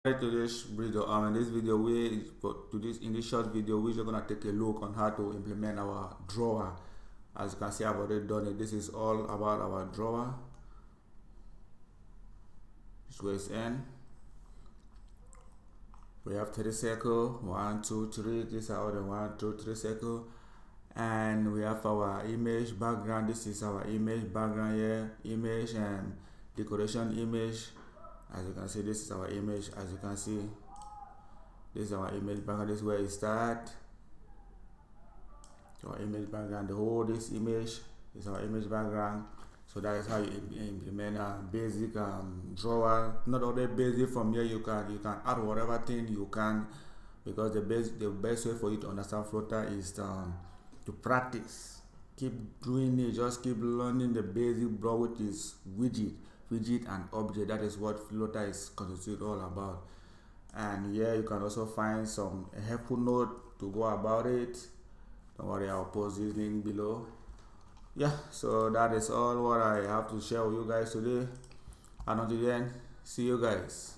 To this video, in this video, in this short video, we're just gonna take a look on how to implement our drawer. As you can see, I've already done it. This is all about our drawer. This goes in. We have 3 circles, 1, 2, 3. These are all the 1, 2, 3 circles. And we have our image background. This is our image background here, image and decoration image. As you can see, this is our image. As you can see, this is our image background. This is where it starts. Our image background, the whole this image is our image background. So that is how you implement a basic drawer. Not only basic, from here you can add whatever thing you can, because the best way for you to understand Flutter is to practice. Keep doing it, just keep learning the basic block, which is widget and object. That is what Flutter is constituted all about. And here you can also find some helpful note to go about it. Don't worry, I'll post this link below. Yeah, so that is all what I have to share with you guys today. And until then, see you guys.